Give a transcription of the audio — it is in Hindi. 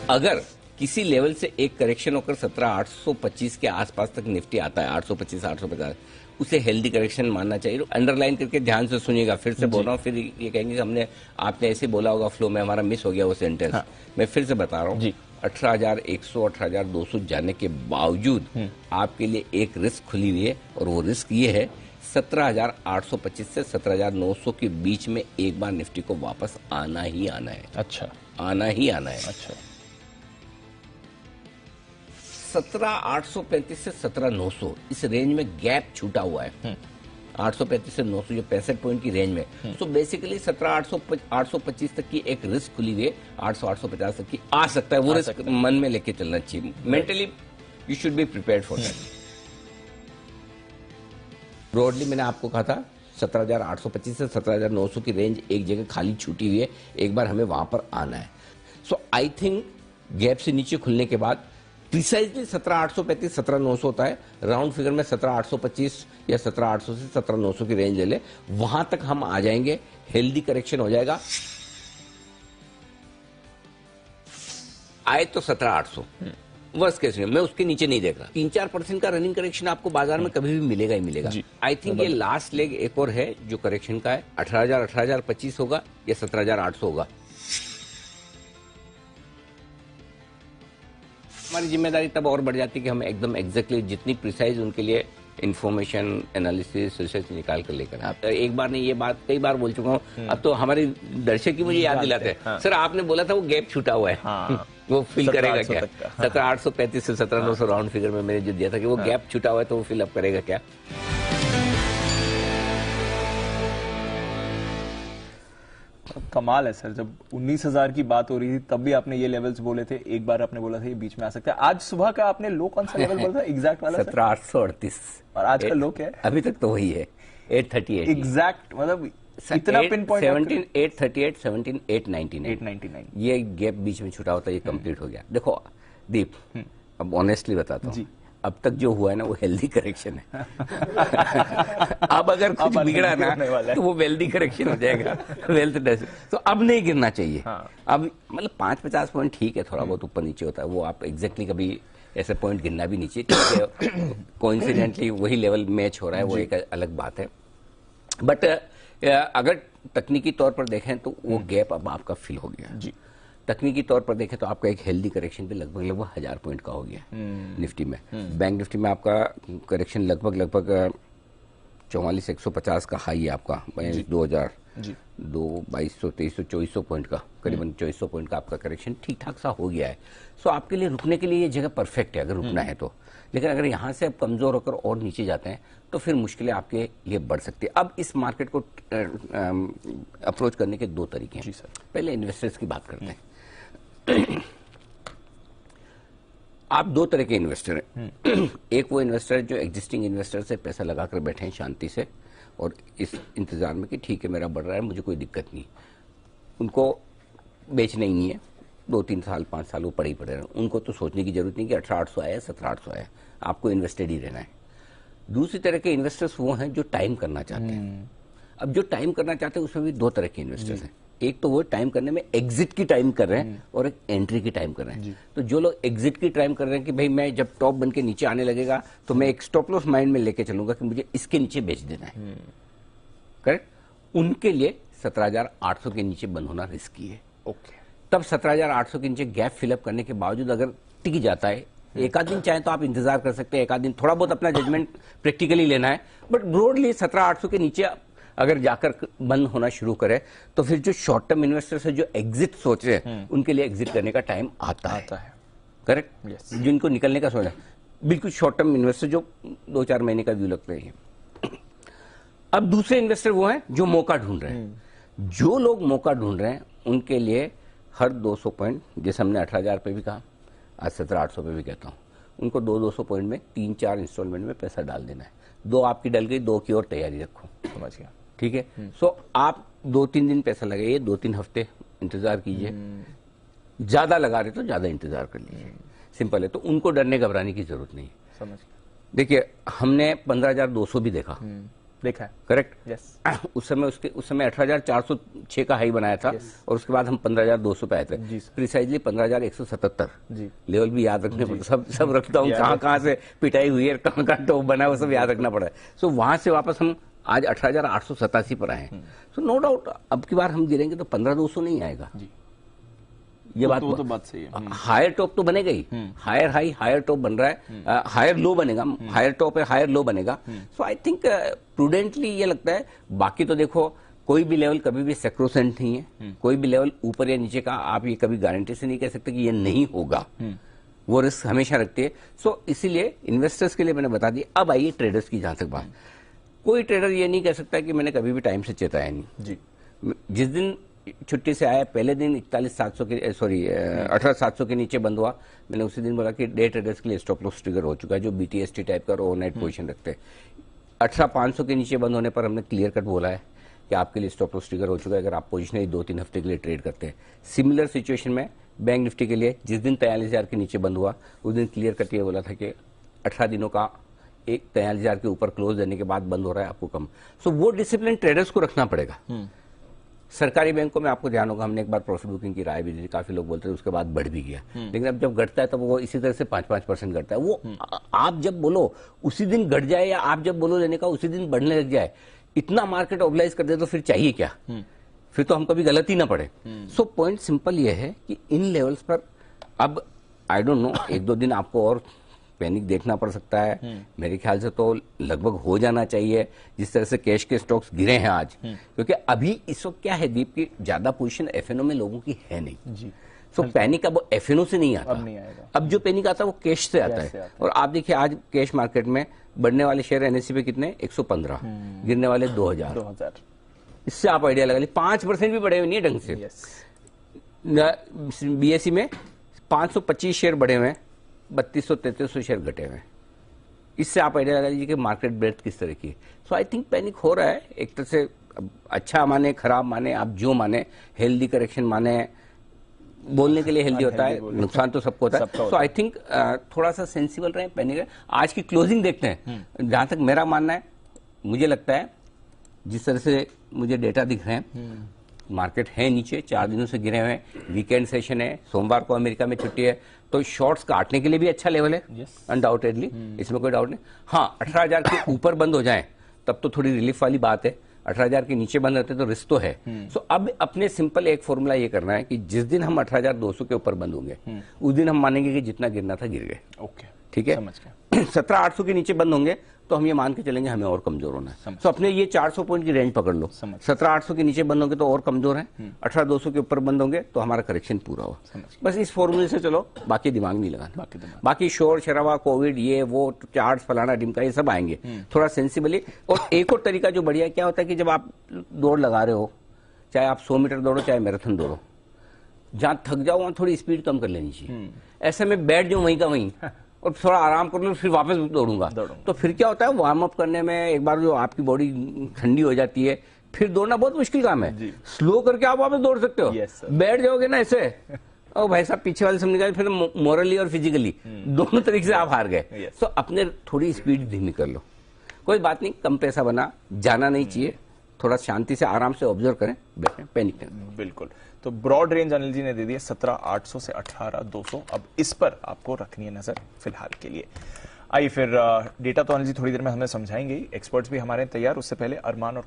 अगर किसी लेवल से एक करेक्शन होकर 17,825 के आसपास तक निफ्टी आता है, 825 850, उसे हेल्दी करेक्शन मानना चाहिए। अंडरलाइन करके ध्यान से सुनिएगा, फिर से बोल रहा हूँ, फिर ये कहेंगे हमने आपने ऐसे बोला होगा फ्लो में, हमारा मिस हो गया वो सेंटेंस। हाँ। मैं फिर से बता रहा हूँ, 18,100 18,200 जाने के बावजूद आपके लिए एक रिस्क खुली हुई है, और वो रिस्क ये है 17,825 से 17,900 के बीच में एक बार निफ्टी को वापस आना ही आना है। अच्छा, आना ही आना है। अच्छा, 17,835 से 17,900 इस रेंज में गैप छूटा हुआ है। 835 से 900 जो 65 पॉइंट की रेंज में, तो बेसिकली 17,825 तक की एक रिस्क खुली हुई है। 800 850 तक की आ सकता है, वो रिस्क मन में लेके चलना चाहिए। Mentally you should be prepared for that. Broadly मैंने आपको कहा था 17,825 से 17,900 की रेंज एक जगह खाली छूटी हुई है, एक बार हमें वहां पर आना है। सो आई थिंक गैप से नीचे खुलने के बाद प्रिसाइजली 17,835 17,900 होता है, राउंड फिगर में 17,825 या 17,800 से 17,900 की रेंज ले ले, वहां तक हम आ जाएंगे, हेल्दी करेक्शन हो जाएगा। आए तो 17,800 वर्स्ट केस में, मैं उसके नीचे नहीं देख रहा। 3-4% का रनिंग करेक्शन आपको बाजार में कभी भी मिलेगा ही मिलेगा। आई थिंक ये लास्ट लेग एक और है जो करेक्शन का है, 18,000 18,025 होगा या 17,800 होगा। हमारी जिम्मेदारी तब और बढ़ जाती है कि हम एकदम एग्जैक्टली जितनी प्रिसाइज उनके लिए इंफॉर्मेशन एनालिसिस रिसर्च निकाल कर लेकर। आप एक बार नहीं, ये बात कई बार बोल चुका हूँ, अब तो हमारे दर्शक ही मुझे याद दिलाते हैं। हाँ। सर आपने बोला था वो गैप छूटा हुआ है। हाँ। वो फिल करेगा क्या? 17,835 से 17,900 राउंड फिगर में मैंने जो दिया था कि वो गैप छूटा हुआ है, तो वो फिल अप करेगा क्या? कमाल है सर, जब 19,000 की बात हो रही थी तब भी आपने ये लेवल्स बोले थे, एक बार आपने बोला था ये बीच में आ सकता है। आज सुबह का आपने लो कौन सा लेवल बोला था एग्जैक्ट वाला? 17,838। और आज का लो क्या है? अभी तक तो वही है 838 एग्जैक्ट, मतलब इतना पिन पॉइंट 17,838 17,899 ये गैप बीच में छुटा होता है, ये कंप्लीट हो गया। देखो दीप, अब ऑनेस्टली बताता हूँ, अब तक जो हुआ है ना वो हेल्दी करेक्शन है। अब अगर कुछ बिगड़ा ना तो वो वेल्दी करेक्शन हो जाएगा, वेल्थ डेस। तो अब नहीं गिरना चाहिए। हाँ। अब मतलब 5-50 पॉइंट ठीक है, थोड़ा बहुत ऊपर नीचे होता है, वो आप एग्जैक्टली कभी ऐसे पॉइंट गिरना भी नहीं चाहिए। ठीक है, कोइंसिडेंटली वही लेवल मैच हो रहा है, वो एक अलग बात है। बट अगर तकनीकी तौर पर देखें तो वो गैप अब आपका फिल हो गया जी। तकनीकी तौर पर देखें तो आपका एक हेल्दी करेक्शन भी लगभग 1,000 पॉइंट का हो गया निफ्टी में। बैंक निफ्टी में आपका करेक्शन लगभग 44,150 का हाई है आपका, 2,000 2200 2300 2400 पॉइंट का, करीबन 2400 पॉइंट का आपका करेक्शन ठीक ठाक सा हो गया है। सो आपके लिए रुकने के लिए ये जगह परफेक्ट है अगर रुकना है तो। लेकिन अगर यहां से आप कमजोर होकर और नीचे जाते हैं तो फिर मुश्किलें आपके लिए बढ़ सकती है। अब इस मार्केट को अप्रोच करने के दो तरीके हैं। पहले इन्वेस्टर्स की बात करते हैं। आप दो तरह के इन्वेस्टर हैं। एक वो इन्वेस्टर जो एग्जिस्टिंग इन्वेस्टर से पैसा लगाकर बैठे हैं शांति से और इस इंतजार में कि ठीक है मेरा बढ़ रहा है, मुझे कोई दिक्कत नहीं, उनको बेचना ही नहीं है, 2-3 साल 5 साल वो पड़े ही पड़े रहे। उनको तो सोचने की जरूरत नहीं कि 18,800 आया 17,800 आया, आपको इन्वेस्टेड ही रहना है। दूसरी तरह के इन्वेस्टर्स वो हैं जो टाइम करना चाहते हैं। अब जो टाइम करना चाहते हैं उसमें भी दो तरह के इन्वेस्टर्स हैं। एक तो वो टाइम करने में एग्जिट की टाइम कर रहे हैं और एक एंट्री की टाइम कर रहे हैं। तो जो लोग एग्जिट की टाइम कर रहे हैं कि भाई मैं जब टॉप बन के नीचे आने लगेगा तो मैं एक स्टॉप लॉस माइंड में लेके चलूंगा कि मुझे इसके नीचे बेच देना है, करेक्ट, उनके लिए 17,800 के नीचे बंद होना रिस्की है। ओके, तब 17,800 के नीचे गैप फिलअप करने के बावजूद अगर टिक जाता है, एक आध दिन चाहे तो आप इंतजार कर सकते हैं, एक आध दिन थोड़ा बहुत अपना जजमेंट प्रैक्टिकली लेना है, बट ब्रॉडली 17,800 के नीचे अगर जाकर बंद होना शुरू करे तो फिर जो शॉर्ट टर्म इन्वेस्टर्स है जो एग्जिट सोच रहे हैं उनके लिए एग्जिट करने का टाइम आता है। करेक्ट, जिनको निकलने का सोच है, बिल्कुल शॉर्ट टर्म इन्वेस्टर जो 2-4 महीने का व्यू लगते हैं। अब दूसरे इन्वेस्टर वो हैं जो मौका ढूंढ रहे हैं। जो लोग मौका ढूंढ रहे हैं उनके लिए हर 200 पॉइंट, जैसे हमने 18,000 पे भी कहा, आज 17,800 पे भी कहता हूं, उनको 200 पॉइंट में 3-4 इंस्टॉलमेंट में पैसा डाल देना है। 2 आपकी डल गई, 2 की और तैयारी रखो, समझ गया, ठीक है। सो आप 2-3 दिन पैसा लगाइए, 2-3 हफ्ते इंतजार कीजिए, ज्यादा लगा रहे तो ज्यादा इंतजार कर लीजिए, सिंपल है। तो उनको डरने घबराने की जरूरत नहीं, समझ। देखिए हमने 15,200 भी देखा, देखा है। करेक्ट। यस। उस समय 18,406 का हाई बनाया था और उसके बाद हम 15,200 पे आए थे, प्रिसाइजली 15,177 जी। लेवल भी याद रखने पड़ता, सब रखता हूँ, कहाँ से पिटाई हुई है, कहाँ टॉप बना है, वो सब याद रखना पड़ा है। सो वहां से वापस हम आज 18,887 पर आए हैं। सो नो डाउट अब की बार हम गिरेंगे तो 15,200 नहीं आएगा जी। ये बात तो बात सही है। हायर टॉप तो बनेगा ही, हायर हाई हायर टॉप बन रहा है, हायर लो बनेगा, हायर टॉप है हायर लो बनेगा। सो आई थिंक प्रूडेंटली ये लगता है। बाकी तो देखो कोई भी लेवल कभी भी सेक्रोसेंट नहीं है, कोई भी लेवल ऊपर या नीचे का आप ये कभी गारंटी से नहीं कह सकते कि ये नहीं होगा, वो रिस्क हमेशा रखती है। सो इसीलिए इन्वेस्टर्स के लिए मैंने बता दिया। अब आइए ट्रेडर्स की जहां तक बात, कोई ट्रेडर ये नहीं कह सकता कि मैंने कभी भी टाइम से चेताया नहीं जी। जिस दिन छुट्टी से आया पहले दिन 18,700 के नीचे बंद हुआ, मैंने उसी दिन बोला कि डे ट्रेडर्स के लिए स्टॉप लॉस ट्रिगर हो चुका है, जो BTST टाइप का ओवरनाइट पोजीशन रखते हैं। 18,500 के नीचे बंद होने पर हमने क्लियर कट बोला है कि आपके लिए स्टॉप लॉस ट्रिगर हो चुका है अगर आप पोजीशन 2-3 हफ्ते के लिए ट्रेड करते हैं। सिमिलर सिचुएशन में बैंक निफ्टी के लिए जिस दिन 43,000 के नीचे बंद हुआ उस दिन क्लियर कट ये बोला था कि 18 दिनों का एक 43,000 के ऊपर क्लोज देने के बाद बंद हो रहा है आपको कम। सो वो डिसिप्लिन ट्रेडर्स को रखना पड़ेगा। सरकारी बैंकों में आपको ध्यान होगा, हमने एक बार प्रॉफिट बुकिंग की राय भी दी, काफी लोग बोलते थे, उसके बाद बढ़ भी गया। लेकिन अब जब घटता है तो वो इसी तरह से 5-5% घटता है। वो आप जब बोलो उसी दिन घट जाए या आप जब बोलो लेने का उसी दिन बढ़ने लग जाए, इतना मार्केट ऑबलाइज कर दे तो फिर चाहिए क्या? फिर तो हम कभी गलत ही ना पड़े। सो पॉइंट सिंपल ये है कि इन लेवल्स पर अब आई डोंट नो 1-2 दिन आपको और पैनिक देखना पड़ सकता है। मेरे ख्याल से तो लगभग हो जाना चाहिए जिस तरह से कैश के स्टॉक्स गिरे हैं आज, क्योंकि अभी इस वक्त क्या है दीप की ज्यादा पोजीशन एफएनओ में लोगों की है नहीं जी। सो पैनिक अब एफएनओ से नहीं आता, अब नहीं आएगा। अब जो पैनिक आता है वो कैश से आता है। और आप देखिए आज कैश मार्केट में बढ़ने वाले शेयर एनएससी पे कितने 115, गिरने वाले 2,000। इससे आप आइडिया लगा ली 5% भी बढ़े हुए नहीं है ढंग से। बीएसई में 525 शेयर बढ़े हुए हैं, 3200-3300 शेयर घटे हुए हैं। इससे आप आइडिया लगा लीजिए कि मार्केट ब्रेथ किस तरह की है। सो आई थिंक पैनिक हो रहा है एक तरह से, अच्छा माने खराब माने आप जो माने, हेल्दी करेक्शन माने, बोलने के लिए हेल्दी होता है, नुकसान तो सबको होता है। सो आई थिंक थोड़ा सा सेंसिबल रहे, पैनिक। आज की क्लोजिंग देखते हैं, जहां तक मेरा मानना है मुझे लगता है जिस तरह से मुझे डेटा दिख रहे हैं मार्केट है नीचे, 4 दिनों से गिरे हुए हैं, वीकेंड सेशन है, सोमवार को अमेरिका में छुट्टी है, तो शॉर्ट्स काटने के लिए भी अच्छा लेवल है अनडाउटेडली, इसमें कोई डाउट नहीं। हाँ 18,000 के ऊपर बंद हो जाए तब तो थोड़ी रिलीफ वाली बात है, 18,000 के नीचे बंद रहते तो रिस्क तो है। सो अब अपने सिंपल एक फॉर्मूला ये करना है कि जिस दिन हम 18,200 के ऊपर बंद होंगे उस दिन हम मानेंगे कि जितना गिरना था गिर गए। ओके ठीक है, 17,800 के नीचे बंद होंगे तो हम ये मान के चलेंगे हमें और कमजोर होना है। तो अपने ये 400 पॉइंट की रेंज पकड़ लो, 17,800 के नीचे बंद होंगे तो और कमजोर है, 18,200 के ऊपर बंद होंगे तो हमारा करेक्शन पूरा हो। बस इस फॉर्मूले से चलो, बाकी दिमाग नहीं लगाना। बाकी शोर शराबा कोविड ये वो चार्ट फलाना डिमका ये सब आएंगे, थोड़ा सेंसिबली। और एक और तरीका जो बढ़िया क्या होता है कि जब आप दौड़ लगा रहे हो, चाहे आप 100 मीटर दौड़ो चाहे मैराथन दौड़ो, जहां थक जाओ वहां थोड़ी स्पीड कम कर लेनी चाहिए। ऐसे में बैठ जाऊं वहीं का वहीं और थोड़ा आराम कर लो, फिर वापस दौड़ूंगा। तो फिर क्या होता है वार्म अप करने में एक बार जो आपकी बॉडी ठंडी हो जाती है, फिर दौड़ना बहुत मुश्किल काम है। स्लो करके आप वापस दौड़ सकते हो, बैठ जाओगे ना ऐसे और भाई साहब पीछे वाले समझ गए, फिर मोरली और फिजिकली दोनों तरीके से आप हार गए। तो अपने थोड़ी स्पीड धीमी कर लो, कोई बात नहीं, कम पैसा बना जाना नहीं चाहिए, थोड़ा शांति से आराम से ऑब्जर्व करें, बैठें, पैनिक करें। बिल्कुल। तो ब्रॉड रेंज अनिल जी ने दे दिया 17,800 से 18,200, अब इस पर आपको रखनी है नजर फिलहाल के लिए। आइए फिर डेटा तो अनिल जी थोड़ी देर में हमें समझाएंगे, एक्सपर्ट्स भी हमारे तैयार, उससे पहले अरमान और